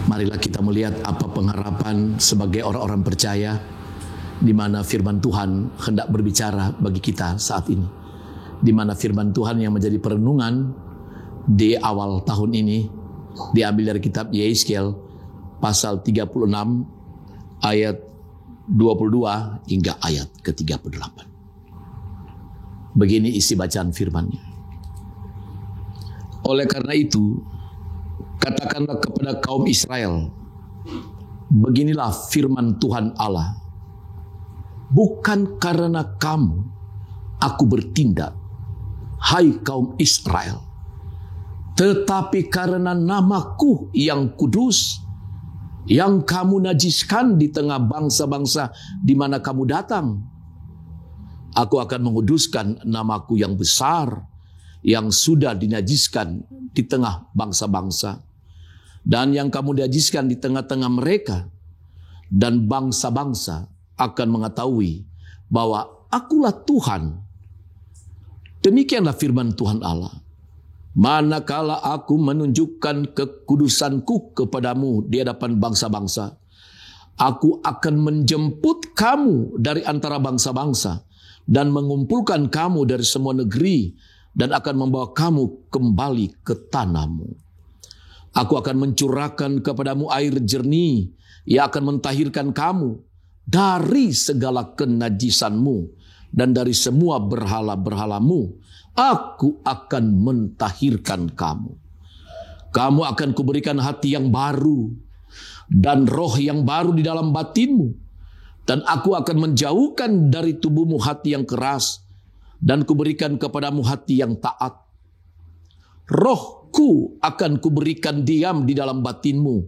Marilah kita melihat apa pengharapan sebagai orang-orang percaya, di mana firman Tuhan hendak berbicara bagi kita saat ini. Di mana firman Tuhan yang menjadi perenungan di awal tahun ini diambil dari kitab Yehezkiel pasal 36 ayat 22 hingga ayat ke-38. Begini isi bacaan firman-Nya. Oleh karena itu, katakanlah kepada kaum Israel, beginilah firman Tuhan Allah. Bukan karena kamu aku bertindak, hai kaum Israel, tetapi karena namaku yang kudus, yang kamu najiskan di tengah bangsa-bangsa di mana kamu datang. Aku akan menguduskan namaku yang besar, yang sudah dinajiskan di tengah bangsa-bangsa, dan yang kamu najiskan di tengah-tengah mereka, dan bangsa-bangsa akan mengetahui bahwa akulah Tuhan. Demikianlah firman Tuhan Allah. Manakala aku menunjukkan kekudusanku kepadamu di hadapan bangsa-bangsa, aku akan menjemput kamu dari antara bangsa-bangsa dan mengumpulkan kamu dari semua negeri dan akan membawa kamu kembali ke tanahmu. Aku akan mencurahkan kepadamu air jernih yang akan mentahirkan kamu dari segala kenajisanmu dan dari semua berhala-berhalamu. Aku akan mentahirkan kamu. Kamu akan kuberikan hati yang baru dan roh yang baru di dalam batinmu. Dan aku akan menjauhkan dari tubuhmu hati yang keras dan kuberikan kepadamu hati yang taat. Rohku akan kuberikan diam di dalam batinmu,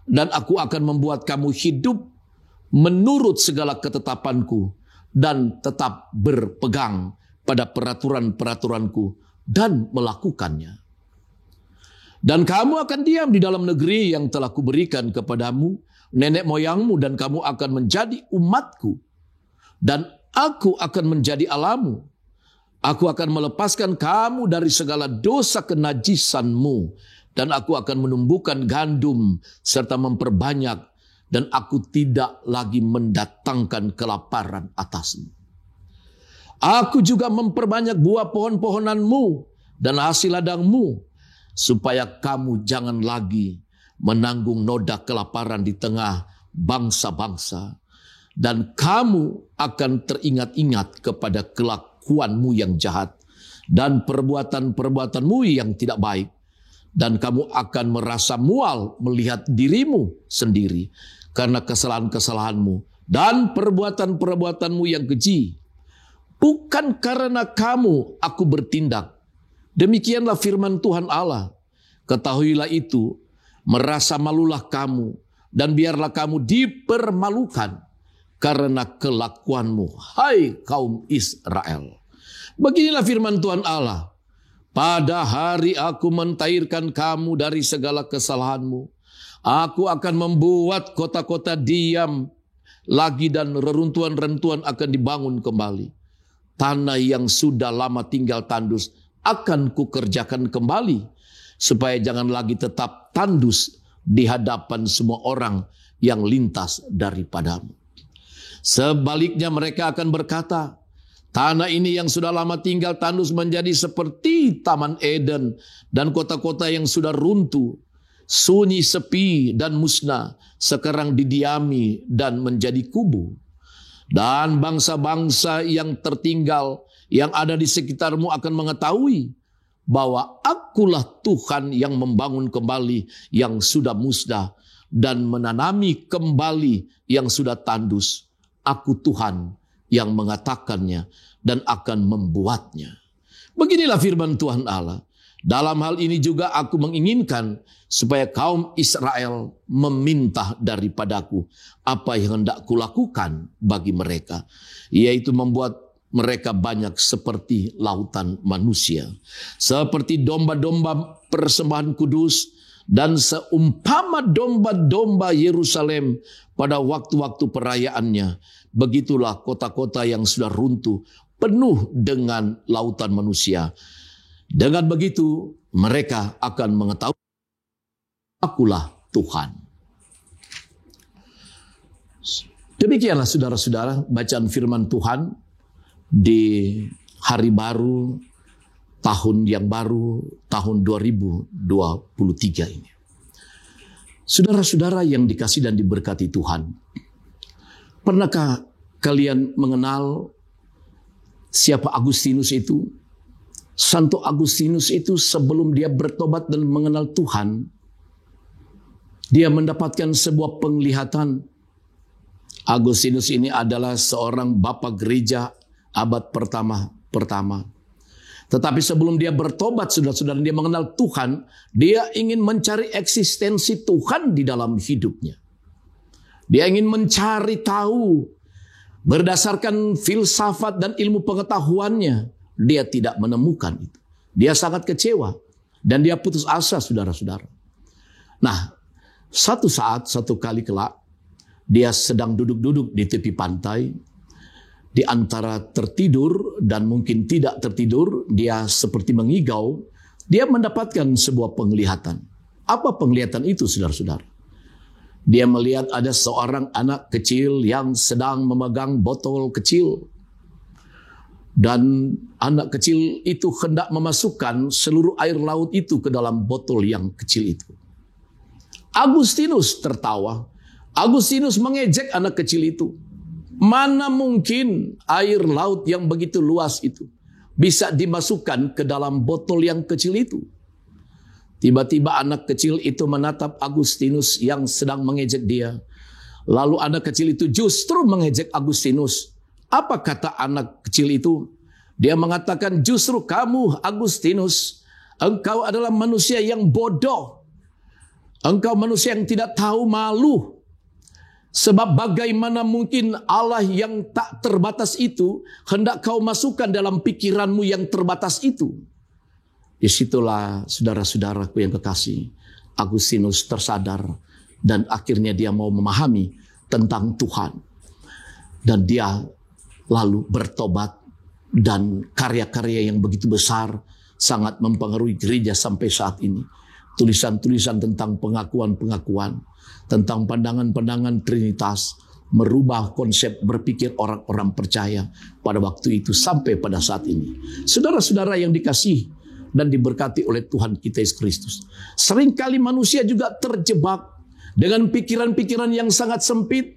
dan aku akan membuat kamu hidup menurut segala ketetapanku dan tetap berpegang pada peraturan-peraturanku dan melakukannya. Dan kamu akan diam di dalam negeri yang telah kuberikan kepadamu, nenek moyangmu, dan kamu akan menjadi umatku, dan aku akan menjadi Allahmu. Aku akan melepaskan kamu dari segala dosa kenajisanmu, dan aku akan menumbuhkan gandum serta memperbanyak, dan aku tidak lagi mendatangkan kelaparan atasmu. Aku juga memperbanyak buah pohon-pohonanmu dan hasil ladangmu, supaya kamu jangan lagi menanggung noda kelaparan di tengah bangsa-bangsa, dan kamu akan teringat-ingat kepada kelakuanmu yang jahat dan perbuatan-perbuatanmu yang tidak baik, dan kamu akan merasa mual melihat dirimu sendiri karena kesalahan-kesalahanmu dan perbuatan-perbuatanmu yang keji. Bukan karena kamu aku bertindak. Demikianlah firman Tuhan Allah. Ketahuilah itu, merasa malulah kamu, dan biarlah kamu dipermalukan karena kelakuanmu, hai kaum Israel. Beginilah firman Tuhan Allah. Pada hari aku mentahirkan kamu dari segala kesalahanmu. Aku akan membuat kota-kota diam lagi, dan reruntuhan-reruntuhan akan dibangun kembali. Tanah yang sudah lama tinggal tandus akan kukerjakan kembali, supaya jangan lagi tetap tandus di hadapan semua orang yang lintas daripadamu. Sebaliknya mereka akan berkata, tanah ini yang sudah lama tinggal tandus menjadi seperti Taman Eden dan kota-kota yang sudah runtuh, sunyi, sepi, dan musnah, sekarang didiami dan menjadi kubu. Dan bangsa-bangsa yang tertinggal yang ada di sekitarmu akan mengetahui bahwa akulah Tuhan yang membangun kembali yang sudah musnah dan menanami kembali yang sudah tandus. Aku Tuhan yang mengatakannya dan akan membuatnya. Beginilah firman Tuhan Allah. Dalam hal ini juga aku menginginkan supaya kaum Israel meminta daripadaku apa yang hendak kulakukan bagi mereka, yaitu membuat mereka banyak seperti lautan manusia, seperti domba-domba persembahan kudus, dan seumpama domba-domba Yerusalem pada waktu-waktu perayaannya. Begitulah kota-kota yang sudah runtuh, penuh dengan lautan manusia. Dengan begitu mereka akan mengetahui akulah Tuhan. Demikianlah saudara-saudara bacaan firman Tuhan di hari baru, tahun yang baru, tahun 2023 ini. Saudara-saudara yang dikasihi dan diberkati Tuhan, pernahkah kalian mengenal siapa Agustinus itu? Santo Agustinus itu sebelum dia bertobat dan mengenal Tuhan, dia mendapatkan sebuah penglihatan. Agustinus ini adalah seorang bapa gereja abad pertama. Tetapi sebelum dia bertobat, saudara-saudara, dia mengenal Tuhan, dia ingin mencari eksistensi Tuhan di dalam hidupnya. Dia ingin mencari tahu, berdasarkan filsafat dan ilmu pengetahuannya, dia tidak menemukan itu. Dia sangat kecewa dan dia putus asa, saudara-saudara. Nah, satu saat, satu kali kelak, dia sedang duduk-duduk di tepi pantai. Di antara tertidur dan mungkin tidak tertidur, dia seperti mengigau. Dia mendapatkan sebuah penglihatan. Apa penglihatan itu, saudara-saudara? Dia melihat ada seorang anak kecil yang sedang memegang botol kecil. Dan anak kecil itu hendak memasukkan seluruh air laut itu ke dalam botol yang kecil itu. Agustinus tertawa. Agustinus mengejek anak kecil itu. Mana mungkin air laut yang begitu luas itu bisa dimasukkan ke dalam botol yang kecil itu? Tiba-tiba anak kecil itu menatap Agustinus yang sedang mengejek dia. Lalu anak kecil itu justru mengejek Agustinus. Apa kata anak kecil itu? Dia mengatakan, justru kamu Agustinus, engkau adalah manusia yang bodoh. Engkau manusia yang tidak tahu malu. Sebab bagaimana mungkin Allah yang tak terbatas itu hendak kau masukkan dalam pikiranmu yang terbatas itu? Disitulah saudara-saudaraku yang kekasih, Agustinus tersadar dan akhirnya dia mau memahami tentang Tuhan. Dan dia lalu bertobat dan karya-karya yang begitu besar sangat mempengaruhi gereja sampai saat ini. Tulisan-tulisan tentang pengakuan-pengakuan, tentang pandangan-pandangan Trinitas, merubah konsep berpikir orang-orang percaya pada waktu itu sampai pada saat ini. Saudara-saudara yang dikasihi dan diberkati oleh Tuhan kita Yesus Kristus, seringkali manusia juga terjebak dengan pikiran-pikiran yang sangat sempit,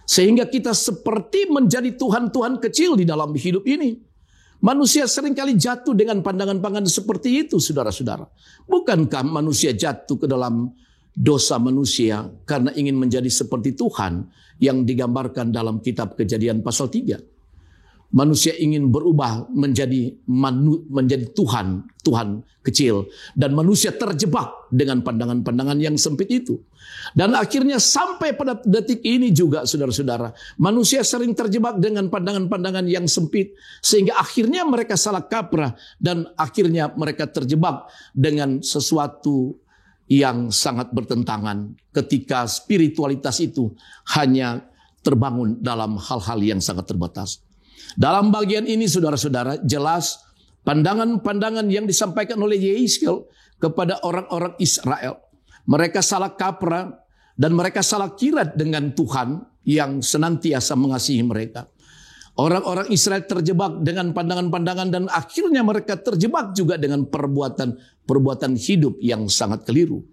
sehingga kita seperti menjadi Tuhan-Tuhan kecil di dalam hidup ini. Manusia seringkali jatuh dengan pandangan-pandangan seperti itu, saudara-saudara. Bukankah manusia jatuh ke dalam dosa manusia karena ingin menjadi seperti Tuhan yang digambarkan dalam kitab Kejadian pasal 3? Manusia ingin berubah menjadi Tuhan kecil. Dan manusia terjebak dengan pandangan-pandangan yang sempit itu. Dan akhirnya sampai pada detik ini juga, saudara-saudara, manusia sering terjebak dengan pandangan-pandangan yang sempit. Sehingga akhirnya mereka salah kaprah. Dan akhirnya mereka terjebak dengan sesuatu yang sangat bertentangan. Ketika spiritualitas itu hanya terbangun dalam hal-hal yang sangat terbatas. Dalam bagian ini, saudara-saudara, jelas pandangan-pandangan yang disampaikan oleh Yehezkiel kepada orang-orang Israel. Mereka salah kaprah dan mereka salah kira dengan Tuhan yang senantiasa mengasihi mereka. Orang-orang Israel terjebak dengan pandangan-pandangan dan akhirnya mereka terjebak juga dengan perbuatan hidup yang sangat keliru.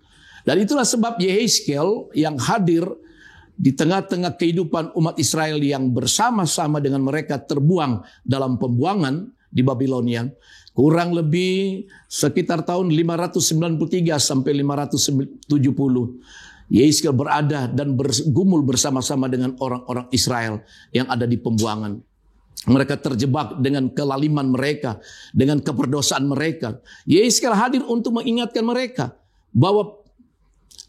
Dan itulah sebab Yehezkiel yang hadir di tengah-tengah kehidupan umat Israel yang bersama-sama dengan mereka terbuang dalam pembuangan di Babilonia. Kurang lebih sekitar tahun 593 sampai 570. Yehezkiel berada dan bergumul bersama-sama dengan orang-orang Israel yang ada di pembuangan. Mereka terjebak dengan kelaliman mereka, dengan keperdosaan mereka. Yehezkiel hadir untuk mengingatkan mereka bahwa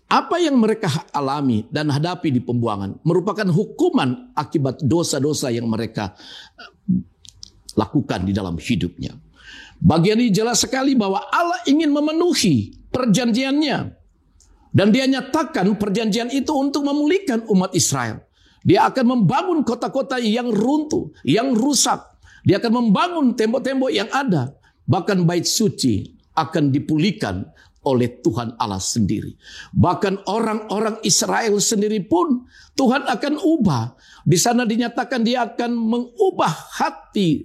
apa yang mereka alami dan hadapi di pembuangan merupakan hukuman akibat dosa-dosa yang mereka lakukan di dalam hidupnya. Bagian ini jelas sekali bahwa Allah ingin memenuhi perjanjiannya. Dan dia nyatakan perjanjian itu untuk memulihkan umat Israel. Dia akan membangun kota-kota yang runtuh, yang rusak. Dia akan membangun tembok-tembok yang ada. Bahkan bait suci akan dipulihkan oleh Tuhan Allah sendiri. Bahkan orang-orang Israel sendiri pun Tuhan akan ubah. Di sana dinyatakan dia akan mengubah hati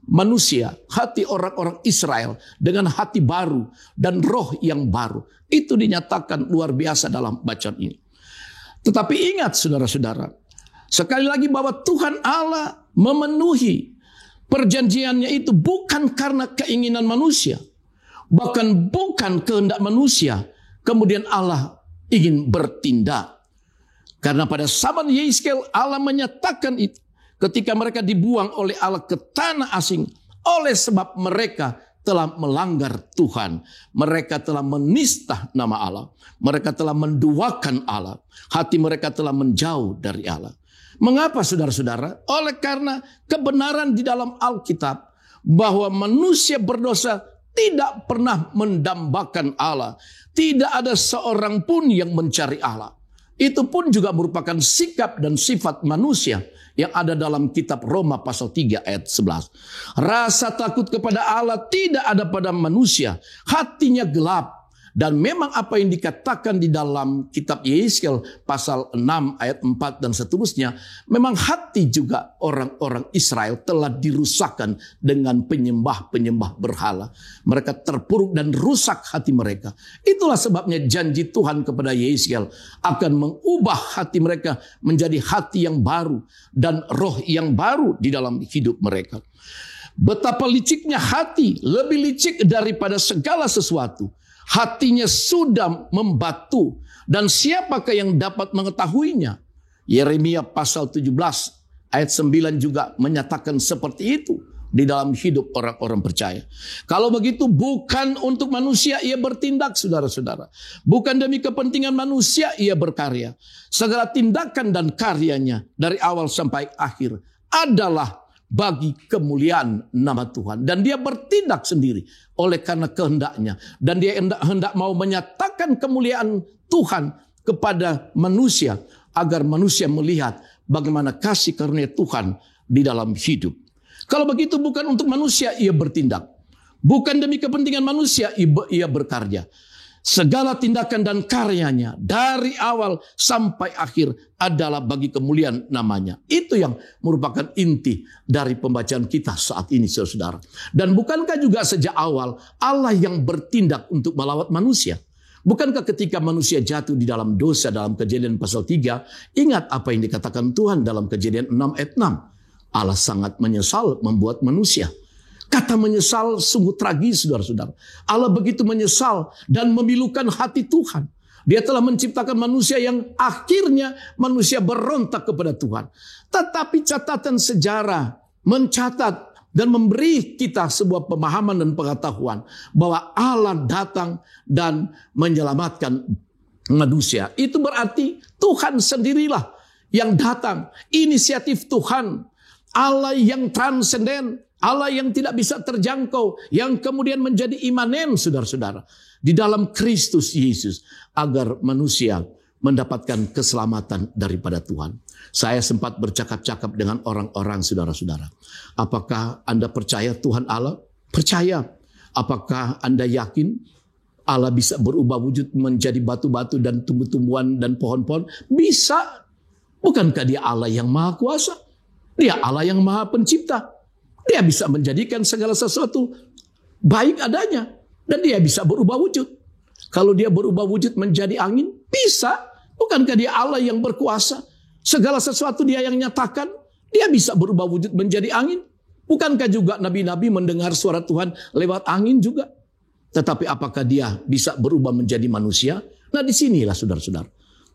manusia, hati orang-orang Israel dengan hati baru dan roh yang baru. Itu dinyatakan luar biasa dalam bacaan ini. Tetapi ingat saudara-saudara, sekali lagi bahwa Tuhan Allah memenuhi perjanjiannya itu bukan karena keinginan manusia. Bahkan bukan kehendak manusia. Kemudian Allah ingin bertindak. Karena pada zaman Yeskel Allah menyatakan itu. Ketika mereka dibuang oleh Allah ke tanah asing. Oleh sebab mereka telah melanggar Tuhan. Mereka telah menista nama Allah. Mereka telah menduakan Allah. Hati mereka telah menjauh dari Allah. Mengapa saudara-saudara? Oleh karena kebenaran di dalam Alkitab. Bahwa manusia berdosa tidak pernah mendambakan Allah. Tidak ada seorang pun yang mencari Allah. Itu pun juga merupakan sikap dan sifat manusia yang ada dalam kitab Roma pasal 3 ayat 11. Rasa takut kepada Allah tidak ada pada manusia. Hatinya gelap. Dan memang apa yang dikatakan di dalam kitab Yeskel pasal 6 ayat 4 dan seterusnya. Memang hati juga orang-orang Israel telah dirusakkan dengan penyembah-penyembah berhala. Mereka terpuruk dan rusak hati mereka. Itulah sebabnya janji Tuhan kepada Yeskel akan mengubah hati mereka menjadi hati yang baru. Dan roh yang baru di dalam hidup mereka. Betapa liciknya hati, lebih licik daripada segala sesuatu. Hatinya sudah membatu. Dan siapakah yang dapat mengetahuinya? Yeremia pasal 17 ayat 9 juga menyatakan seperti itu. Di dalam hidup orang-orang percaya. Kalau begitu bukan untuk manusia ia bertindak saudara-saudara. Bukan demi kepentingan manusia ia berkarya. Segala tindakan dan karyanya dari awal sampai akhir adalah bagi kemuliaan nama Tuhan. Dan dia bertindak sendiri oleh karena kehendaknya. Dan dia hendak mau menyatakan kemuliaan Tuhan kepada manusia. Agar manusia melihat bagaimana kasih karunia Tuhan di dalam hidup. Kalau begitu bukan untuk manusia ia bertindak. Bukan demi kepentingan manusia ia berkarya. Segala tindakan dan karyanya dari awal sampai akhir adalah bagi kemuliaan namanya. Itu yang merupakan inti dari pembacaan kita saat ini saudara-saudara. Dan bukankah juga sejak awal Allah yang bertindak untuk melawat manusia? Bukankah ketika manusia jatuh di dalam dosa dalam Kejadian pasal 3, ingat apa yang dikatakan Tuhan dalam Kejadian 6 ayat 6. Allah sangat menyesal membuat manusia. Kata menyesal sungguh tragis saudara-saudara. Allah begitu menyesal dan memilukan hati Tuhan. Dia telah menciptakan manusia yang akhirnya manusia berontak kepada Tuhan. Tetapi catatan sejarah mencatat dan memberi kita sebuah pemahaman dan pengetahuan bahwa Allah datang dan menyelamatkan manusia. Itu berarti Tuhan sendirilah yang datang. Inisiatif Tuhan. Allah yang transenden. Allah yang tidak bisa terjangkau, yang kemudian menjadi imanen saudara-saudara di dalam Kristus Yesus agar manusia mendapatkan keselamatan daripada Tuhan. Saya sempat bercakap-cakap dengan orang-orang saudara-saudara. Apakah Anda percaya Tuhan Allah? Percaya. Apakah Anda yakin Allah bisa berubah wujud menjadi batu-batu dan tumbuh-tumbuhan dan pohon-pohon? Bisa. Bukankah Dia Allah yang Maha Kuasa? Dia Allah yang Maha Pencipta. Dia bisa menjadikan segala sesuatu baik adanya. Dan dia bisa berubah wujud. Kalau dia berubah wujud menjadi angin, bisa. Bukankah dia Allah yang berkuasa? Segala sesuatu dia yang nyatakan. Dia bisa berubah wujud menjadi angin. Bukankah juga nabi-nabi mendengar suara Tuhan lewat angin juga? Tetapi apakah dia bisa berubah menjadi manusia? Nah disinilah saudara-saudara.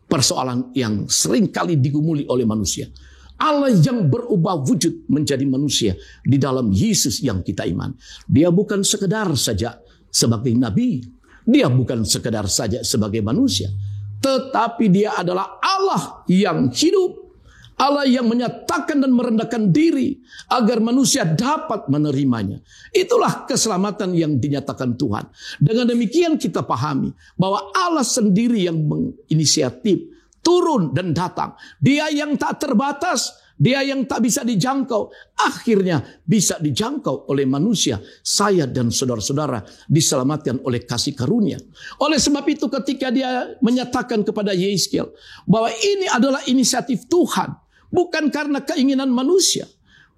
Persoalan yang sering kali digumuli oleh manusia. Allah yang berubah wujud menjadi manusia di dalam Yesus yang kita iman. Dia bukan sekedar saja sebagai nabi. Dia bukan sekedar saja sebagai manusia. Tetapi dia adalah Allah yang hidup. Allah yang menyatakan dan merendahkan diri agar manusia dapat menerimanya. Itulah keselamatan yang dinyatakan Tuhan. Dengan demikian kita pahami bahwa Allah sendiri yang menginisiatif turun dan datang. Dia yang tak terbatas. dia yang tak bisa dijangkau, akhirnya bisa dijangkau oleh manusia. Saya dan saudara-saudara diselamatkan oleh kasih karunia. Oleh sebab itu ketika dia menyatakan kepada Yehezkiel bahwa ini adalah inisiatif Tuhan, bukan karena keinginan manusia,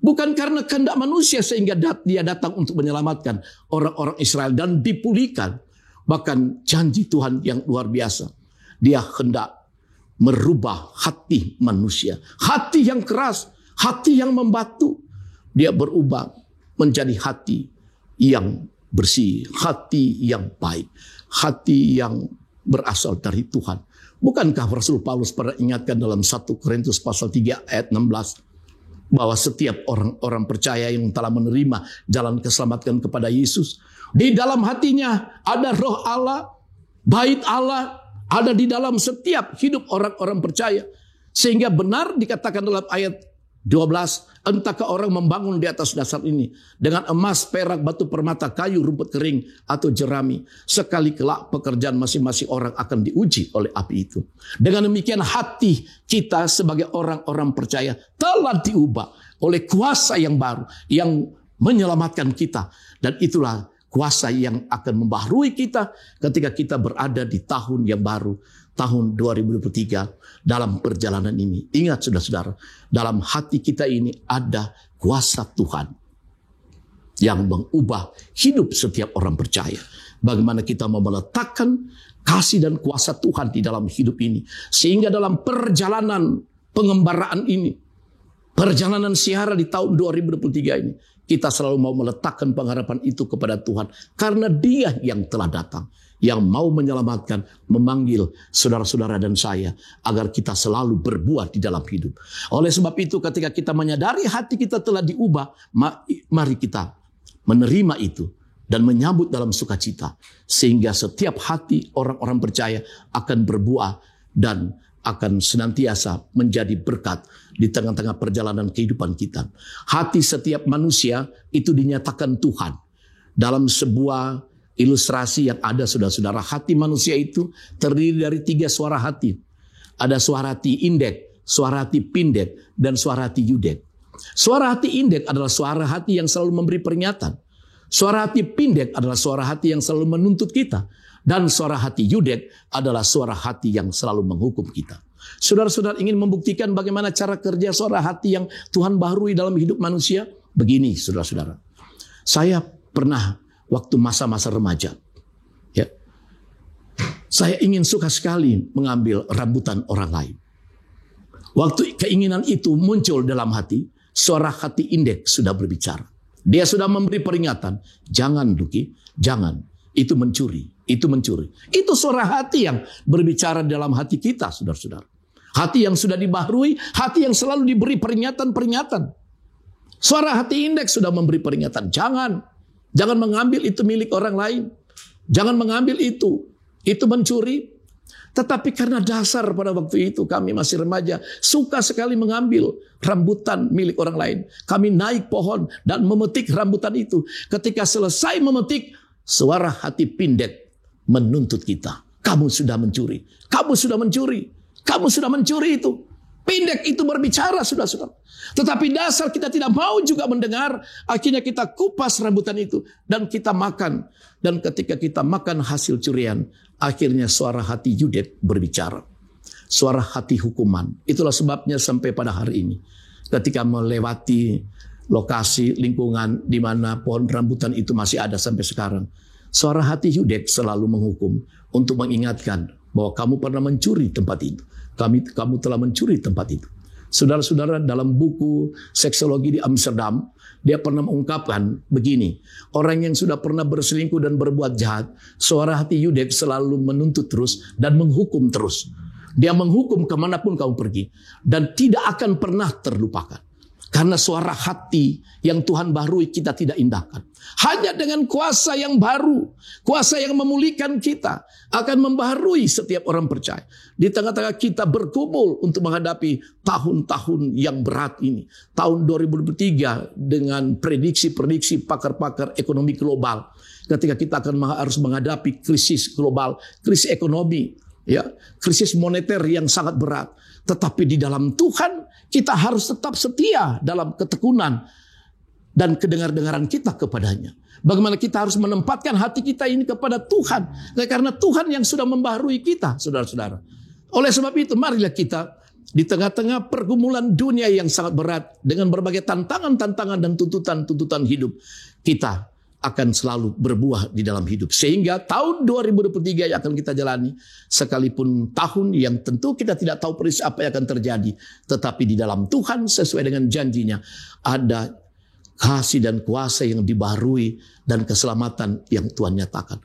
bukan karena kehendak manusia sehingga dia datang untuk menyelamatkan orang-orang Israel dan dipulihkan. Bahkan janji Tuhan yang luar biasa. Dia hendak merubah hati manusia. Hati yang keras, hati yang membatu. Dia berubah menjadi hati yang bersih, hati yang baik, hati yang berasal dari Tuhan. Bukankah Rasul Paulus pernah ingatkan dalam 1 Korintus pasal 3 ayat 16 bahwa setiap orang-orang percaya yang telah menerima jalan keselamatan kepada Yesus, di dalam hatinya ada roh Allah, bait Allah, ada di dalam setiap hidup orang-orang percaya. Sehingga benar dikatakan dalam ayat 12, entahkah orang membangun di atas dasar ini dengan emas, perak, batu permata, kayu, rumput kering, atau jerami. Sekali kelak pekerjaan masing-masing orang akan diuji oleh api itu. Dengan demikian hati kita sebagai orang-orang percaya telah diubah oleh kuasa yang baru yang menyelamatkan kita. Dan itulah kuasa yang akan membaharui kita ketika kita berada di tahun yang baru, tahun 2023 dalam perjalanan ini. Ingat saudara-saudara, dalam hati kita ini ada kuasa Tuhan yang mengubah hidup setiap orang percaya. Bagaimana kita mau meletakkan kasih dan kuasa Tuhan di dalam hidup ini. Sehingga dalam perjalanan pengembaraan ini, perjalanan siara di tahun 2023 ini, kita selalu mau meletakkan pengharapan itu kepada Tuhan. Karena Dia yang telah datang, yang mau menyelamatkan, memanggil saudara-saudara dan saya agar kita selalu berbuah di dalam hidup. Oleh sebab itu ketika kita menyadari hati kita telah diubah, mari kita menerima itu dan menyambut dalam sukacita. Sehingga setiap hati orang-orang percaya akan berbuah dan akan senantiasa menjadi berkat di tengah-tengah perjalanan kehidupan kita. Hati setiap manusia itu dinyatakan Tuhan. Dalam sebuah ilustrasi yang ada saudara-saudara, hati manusia itu terdiri dari 3 suara hati. Ada suara hati indek, suara hati pindek, dan suara hati yudek. Suara hati indek adalah suara hati yang selalu memberi peringatan. Suara hati pindek adalah suara hati yang selalu menuntut kita. Dan suara hati yudek adalah suara hati yang selalu menghukum kita. Saudara-saudara ingin membuktikan bagaimana cara kerja suara hati yang Tuhan baharui dalam hidup manusia? Begini saudara-saudara. Saya pernah waktu masa-masa remaja, ya, saya ingin suka sekali mengambil rambutan orang lain. Waktu keinginan itu muncul dalam hati, suara hati indek sudah berbicara. Dia sudah memberi peringatan, jangan Duki, jangan. Itu mencuri, itu mencuri. Itu suara hati yang berbicara dalam hati kita, saudara-saudara. Hati yang sudah dibaharui, hati yang selalu diberi peringatan-peringatan. Suara hati indeks sudah memberi peringatan, jangan mengambil itu milik orang lain. Jangan mengambil itu mencuri. Tetapi karena dasar pada waktu itu kami masih remaja, suka sekali mengambil rambutan milik orang lain. Kami naik pohon dan memetik rambutan itu. Ketika selesai memetik, suara hati pindek menuntut kita. Kamu sudah mencuri. Kamu sudah mencuri. Kamu sudah mencuri itu. Pindek itu berbicara, saudara-saudara. Tetapi dasar kita tidak mau juga mendengar. Akhirnya kita kupas rambutan itu. Dan kita makan. Dan ketika kita makan hasil curian, akhirnya suara hati yudek berbicara. Suara hati hukuman. Itulah sebabnya sampai pada hari ini, ketika melewati lokasi lingkungan di mana pohon rambutan itu masih ada sampai sekarang, suara hati yudek selalu menghukum untuk mengingatkan bahwa kamu pernah mencuri tempat itu. Kamu telah mencuri tempat itu. Saudara-saudara, dalam buku Seksologi di Amsterdam, dia pernah mengungkapkan begini. Orang yang sudah pernah berselingkuh dan berbuat jahat, suara hati yudek selalu menuntut terus dan menghukum terus. Dia menghukum kemanapun kamu pergi. Dan tidak akan pernah terlupakan. Karena suara hati yang Tuhan baharui kita tidak indahkan. Hanya dengan kuasa yang baru, kuasa yang memulihkan kita, akan membaharui setiap orang percaya. Di tengah-tengah kita berkumpul untuk menghadapi tahun-tahun yang berat ini. Tahun 2023 dengan prediksi-prediksi pakar-pakar ekonomi global. Ketika kita akan harus menghadapi krisis global, krisis ekonomi Ya, krisis moneter yang sangat berat. Tetapi di dalam Tuhan kita harus tetap setia dalam ketekunan dan kedengar-dengaran kita kepadanya. Bagaimana kita harus menempatkan hati kita ini kepada Tuhan. Karena Tuhan yang sudah membaharui kita, saudara-saudara. Oleh sebab itu, marilah kita di tengah-tengah pergumulan dunia yang sangat berat, dengan berbagai tantangan-tantangan dan tuntutan-tuntutan hidup, kita akan selalu berbuah di dalam hidup. Sehingga tahun 2023 yang akan kita jalani, sekalipun tahun yang tentu kita tidak tahu persis apa yang akan terjadi, tetapi di dalam Tuhan sesuai dengan janjinya, ada kasih dan kuasa yang dibaharui dan keselamatan yang Tuhan nyatakan.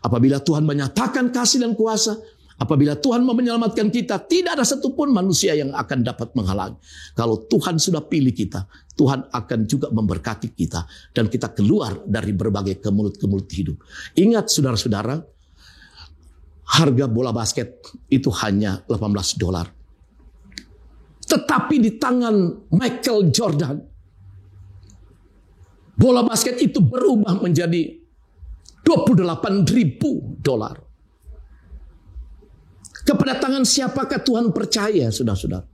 Apabila Tuhan menyatakan kasih dan kuasa, apabila Tuhan mau menyelamatkan kita, tidak ada satupun manusia yang akan dapat menghalangi. Kalau Tuhan sudah pilih kita, Tuhan akan juga memberkati kita. Dan kita keluar dari berbagai kemulut-kemulut hidup. Ingat saudara-saudara, harga bola basket itu hanya $18. Tetapi di tangan Michael Jordan, bola basket itu berubah menjadi $28.000. Kepada tangan siapakah Tuhan percaya, saudara-saudara?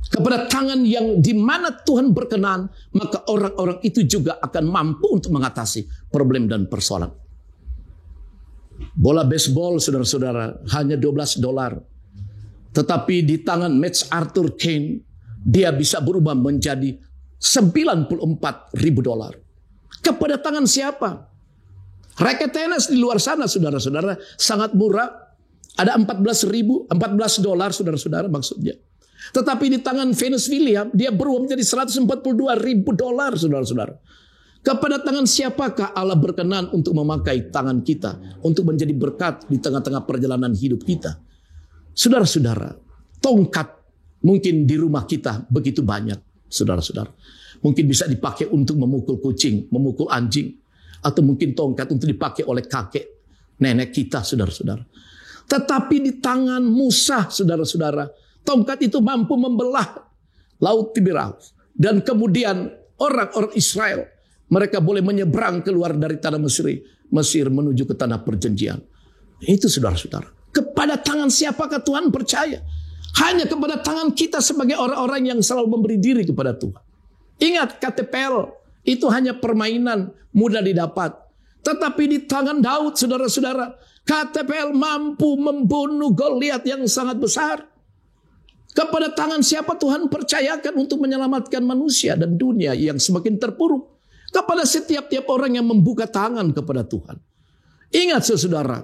Kepada tangan yang di mana Tuhan berkenan, maka orang-orang itu juga akan mampu untuk mengatasi problem dan persoalan. Bola baseball, saudara-saudara, hanya $12. Tetapi di tangan MacArthur Kane, dia bisa berubah menjadi $94.000. Kepada tangan siapa? Raket tenis di luar sana, saudara-saudara, sangat murah. Ada $14, saudara-saudara, maksudnya. Tetapi di tangan Venus Williams, dia berubah menjadi $142.000, saudara-saudara. Kepada tangan siapakah Allah berkenan untuk memakai tangan kita, untuk menjadi berkat di tengah-tengah perjalanan hidup kita? Saudara-saudara, tongkat mungkin di rumah kita begitu banyak, saudara-saudara. Mungkin bisa dipakai untuk memukul kucing, memukul anjing. Atau mungkin tongkat untuk dipakai oleh kakek, nenek kita, saudara-saudara. Tetapi di tangan Musa, saudara-saudara, tongkat itu mampu membelah Laut Tiberias. Dan kemudian orang-orang Israel, mereka boleh menyeberang keluar dari tanah Mesir menuju ke tanah perjanjian. Itu saudara-saudara. Kepada tangan siapakah Tuhan percaya? Hanya kepada tangan kita sebagai orang-orang yang selalu memberi diri kepada Tuhan. Ingat, KTPL itu hanya permainan, mudah didapat. Tetapi di tangan Daud, saudara-saudara, KTPL mampu membunuh Goliat yang sangat besar. Kepada tangan siapa Tuhan percayakan untuk menyelamatkan manusia dan dunia yang semakin terpuruk? Kepada setiap orang yang membuka tangan kepada Tuhan. Ingat saudara,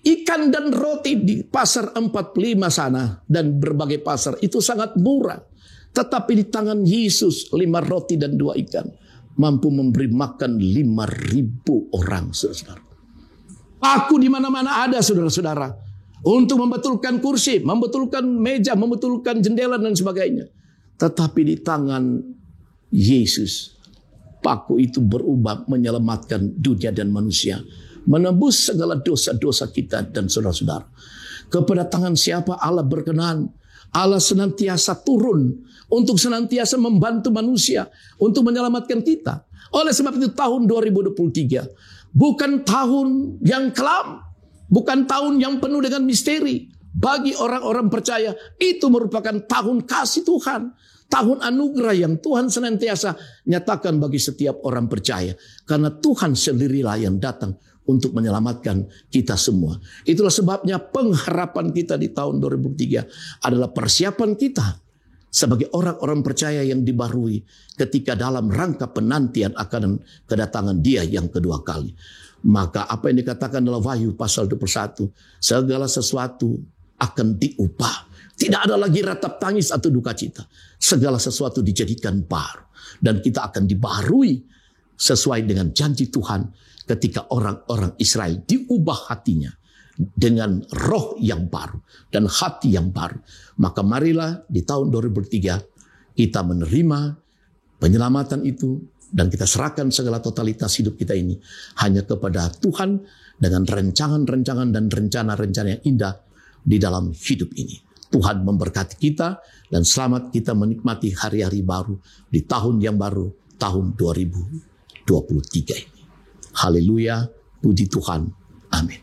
ikan dan roti di pasar 45 sana dan berbagai pasar itu sangat murah. Tetapi di tangan Yesus 5 roti dan 2 ikan mampu memberi makan 5.000 orang, saudara-saudara. Paku di mana-mana ada, saudara-saudara, untuk membetulkan kursi, membetulkan meja, membetulkan jendela dan sebagainya. Tetapi di tangan Yesus, paku itu berubah menyelamatkan dunia dan manusia, menebus segala dosa-dosa kita dan saudara-saudara. Kepada tangan siapa Allah berkenan? Allah senantiasa turun untuk senantiasa membantu manusia untuk menyelamatkan kita. Oleh sebab itu tahun 2023 bukan tahun yang kelam, bukan tahun yang penuh dengan misteri. Bagi orang-orang percaya itu merupakan tahun kasih Tuhan, tahun anugerah yang Tuhan senantiasa nyatakan bagi setiap orang percaya. Karena Tuhan sendirilah yang datang untuk menyelamatkan kita semua. Itulah sebabnya pengharapan kita di tahun 2003 adalah persiapan kita sebagai orang-orang percaya yang dibaharui ketika dalam rangka penantian akan kedatangan Dia yang kedua kali. Maka apa yang dikatakan dalam Wahyu pasal 21, segala sesuatu akan diubah. Tidak ada lagi ratap tangis atau duka cita. Segala sesuatu dijadikan baru. Dan kita akan dibaharui sesuai dengan janji Tuhan ketika orang-orang Israel diubah hatinya dengan roh yang baru dan hati yang baru. Maka marilah di tahun 2003 kita menerima penyelamatan itu dan kita serahkan segala totalitas hidup kita ini hanya kepada Tuhan dengan rencangan-rencangan dan rencana-rencana yang indah di dalam hidup ini. Tuhan memberkati kita dan selamat kita menikmati hari-hari baru di tahun yang baru, tahun 2023 ini. Haleluya, puji Tuhan. Amin.